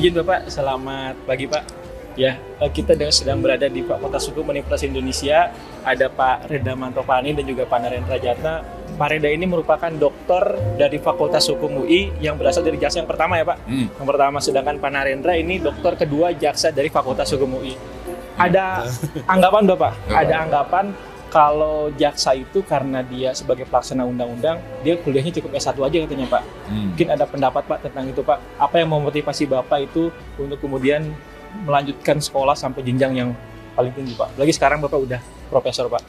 Izin Bapak, selamat pagi Pak. Ya, kita sedang berada di Fakultas Hukum Universitas Indonesia. Ada Pak Reda Mantopani dan juga Pak Narendra Jatna. Pak Reda ini merupakan dokter dari Fakultas Hukum UI yang berasal dari jaksa yang pertama ya Pak. Yang pertama, sedangkan Pak Narendra ini dokter kedua jaksa dari Fakultas Hukum UI. Ada anggapan Bapak? Ada anggapan kalau jaksa itu karena dia sebagai pelaksana undang-undang, dia kuliahnya cukup S1 aja katanya Pak. Mungkin ada pendapat Pak tentang itu Pak. Apa yang memotivasi Bapak itu untuk kemudian melanjutkan sekolah sampai jenjang yang paling tinggi Pak? Lagi sekarang Bapak udah profesor Pak.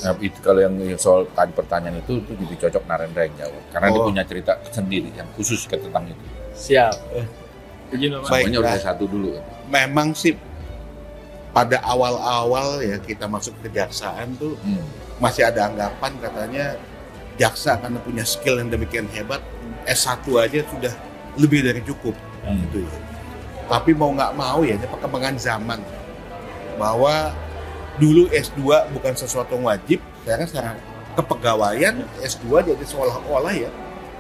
Nah, itu kalau yang soal tadi pertanyaan itu lebih cocok Narendra yang jawab. Karena dia punya cerita sendiri yang khusus tentang itu. Siap. Izin Bapak. Semuanya udah satu dulu. Memang sih pada awal-awal ya kita masuk ke kejaksaan tuh masih ada anggapan katanya jaksa karena punya skill yang demikian hebat, S1 aja sudah lebih dari cukup gitu ya. Tapi mau nggak mau ya, ini perkembangan zaman bahwa dulu S2 bukan sesuatu yang wajib, sekarang kepegawaian S2 jadi seolah-olah ya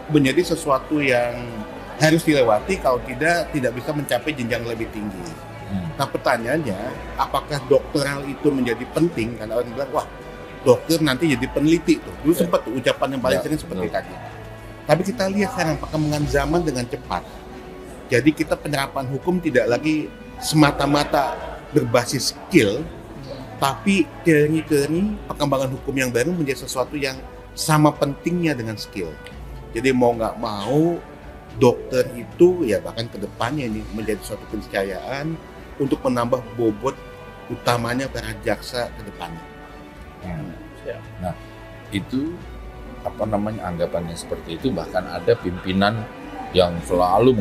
menjadi sesuatu yang harus dilewati, kalau tidak bisa mencapai jenjang lebih tinggi. Nah pertanyaannya, apakah doktoral itu menjadi penting? Karena orang bilang, wah dokter nanti jadi peneliti tuh. Dulu sempat tuh ucapan yang paling sering seperti tadi. Tapi kita lihat sekarang perkembangan zaman dengan cepat. Jadi kita penerapan hukum tidak lagi semata-mata berbasis skill, tapi teori-teori perkembangan hukum yang baru menjadi sesuatu yang sama pentingnya dengan skill. Jadi mau nggak mau, dokter itu ya bahkan ke depannya ini menjadi suatu keniscayaan untuk menambah bobot utamanya para jaksa ke depannya. Nah, itu anggapannya seperti itu. Bahkan ada pimpinan yang selalu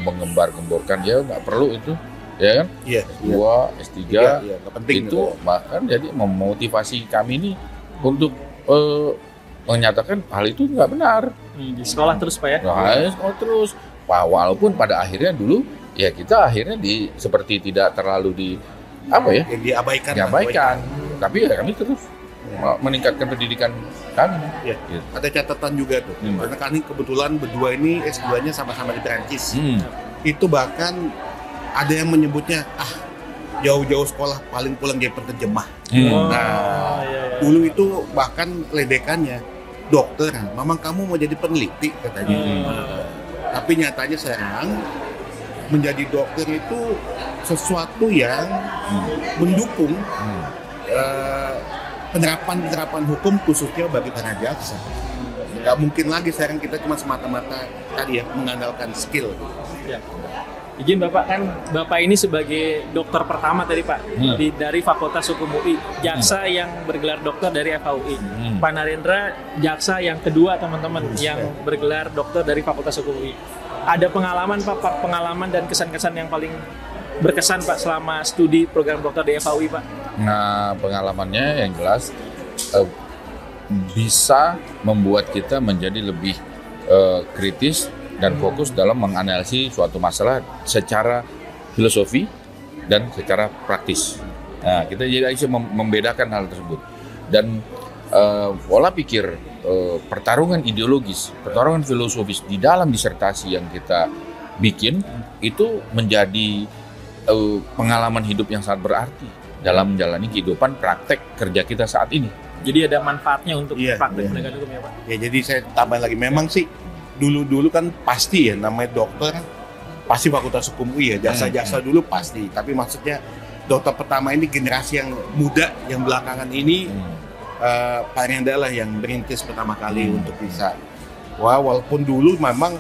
mengembar-gemborkan, ya nggak perlu itu, ya kan? S2, S3, penting itu gitu. Bahkan jadi memotivasi kami ini untuk menyatakan hal itu nggak benar. Di sekolah terus Pak ya? Nah, sekolah terus. Walaupun pada akhirnya dulu ya kita akhirnya seperti tidak terlalu diabaikan. Tapi ya kami terus meningkatkan pendidikan kami. Ya. Gitu. Ada catatan juga tuh, karena kami kebetulan berdua ini S2-nya sama-sama di Perancis. Itu bahkan ada yang menyebutnya jauh-jauh sekolah paling pulang jadi penerjemah. Dulu itu bahkan ledekannya, dokter, memang kamu mau jadi peneliti katanya. Tapi nyatanya sekarang menjadi dokter itu sesuatu yang mendukung penerapan hukum khususnya bagi para jaksa. Nggak mungkin lagi sekarang kita cuma semata-mata tadi ya mengandalkan skill. Ya. Izin Bapak, kan Bapak ini sebagai dokter pertama tadi Pak dari Fakultas Hukum UI, jaksa yang bergelar dokter dari FHUI. Pak Narendra jaksa yang kedua teman-teman yang bergelar dokter dari Fakultas Hukum UI. Ada pengalaman Pak, pengalaman dan kesan-kesan yang paling berkesan Pak selama studi program dokter di FHUI Pak? Nah, pengalamannya yang jelas bisa membuat kita menjadi lebih kritis dan fokus dalam menganalisis suatu masalah secara filosofi dan secara praktis. Nah, kita jadi bisa membedakan hal tersebut. Dan pola pikir, pertarungan ideologis, pertarungan filosofis di dalam disertasi yang kita bikin itu menjadi pengalaman hidup yang sangat berarti dalam menjalani kehidupan praktek kerja kita saat ini. Jadi ada manfaatnya untuk praktek penegakan hukum ya Pak? Ya, jadi saya tambahin lagi, memang sih dulu kan pasti ya namanya dokter pasti Fakultas Hukum UI ya, jaksa-jaksa dulu pasti. Tapi maksudnya dokter pertama ini generasi yang muda yang belakangan ini Pak Renda lah yang merintis pertama kali untuk bisa. Walaupun dulu memang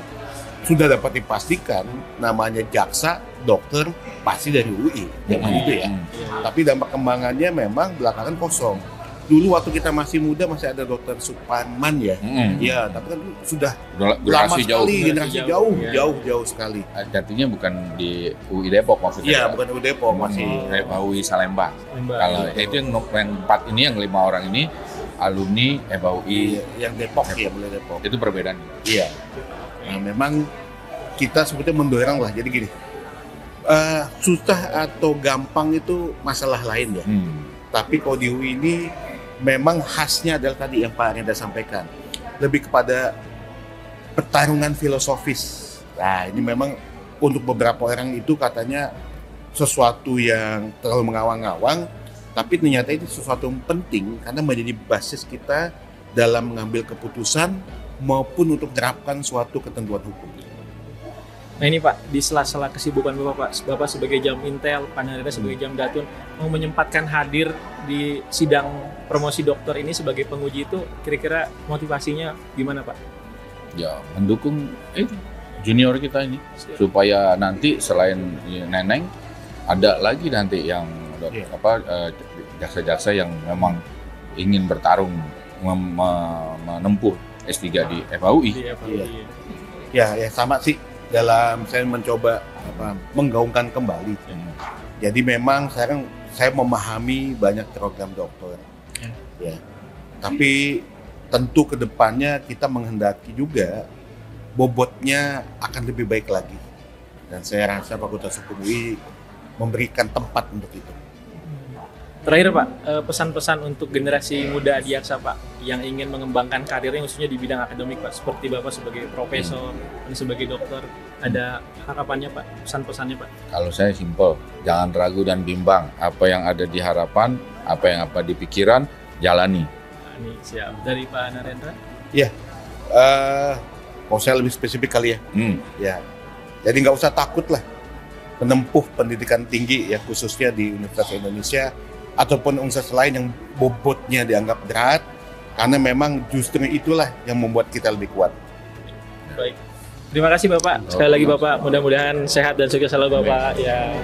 sudah dapat dipastikan namanya jaksa, dokter pasti dari UI zaman itu ya. Tapi dampak kembangannya memang belakangan kosong. Dulu waktu kita masih muda masih ada dokter Suparman ya. Ya, tapi kan sudah lama sekali, generasi jauh sekali. Artinya bukan di UI Depok maksudnya. Iya, bukan UI Depok, masih UI Salemba. Kalau itu yang 4 ini, yang 5 orang ini alumni FHUI yang Depok ya, boleh Depok. Itu perbedaan. Iya. Nah, memang kita sebetulnya mendorong lah. Jadi gini, susah atau gampang itu masalah lain ya. Tapi kalau di UI ini memang khasnya adalah tadi yang Pak Renda sampaikan, lebih kepada pertarungan filosofis. Nah, ini memang untuk beberapa orang itu katanya sesuatu yang terlalu mengawang-awang, tapi ternyata itu sesuatu yang penting karena menjadi basis kita dalam mengambil keputusan maupun untuk menerapkan suatu ketentuan hukum. Nah ini Pak, di sela-sela kesibukan Bapak sebagai Jam Intel, Pak Narendra sebagai Jam Datun, mau menyempatkan hadir di sidang promosi dokter ini sebagai penguji itu, kira-kira motivasinya gimana Pak? Ya, mendukung junior kita ini supaya nanti selain Neneng ada lagi nanti yang jaksa-jaksa yang memang ingin bertarung menempuh S3 di FAUI. Ya sama sih dalam saya mencoba menggaungkan kembali. Jadi memang sekarang saya memahami banyak program dokter. Ya. Tapi tentu kedepannya kita menghendaki juga bobotnya akan lebih baik lagi. Dan saya rasa Fakultas Hukum UI memberikan tempat untuk itu. Terakhir Pak, pesan-pesan untuk generasi muda Adiaksa Pak yang ingin mengembangkan karirnya khususnya di bidang akademik Pak, seperti Bapak sebagai profesor dan sebagai dokter, ada harapannya Pak, pesan-pesannya Pak? Kalau saya simpel, jangan ragu dan bimbang. Apa yang ada di harapan, apa yang di pikiran, jalani. Ini siap. Dari Pak Narendra? Ya, kalau saya lebih spesifik kali ya. Ya, jadi nggak usah takut lah menempuh pendidikan tinggi ya, khususnya di Universitas Indonesia ataupun universitas lain yang bobotnya dianggap berat, karena memang justru itulah yang membuat kita lebih kuat. Baik, terima kasih Bapak. Sekali lagi Bapak, mudah-mudahan sehat dan sukses selalu Bapak. Ya.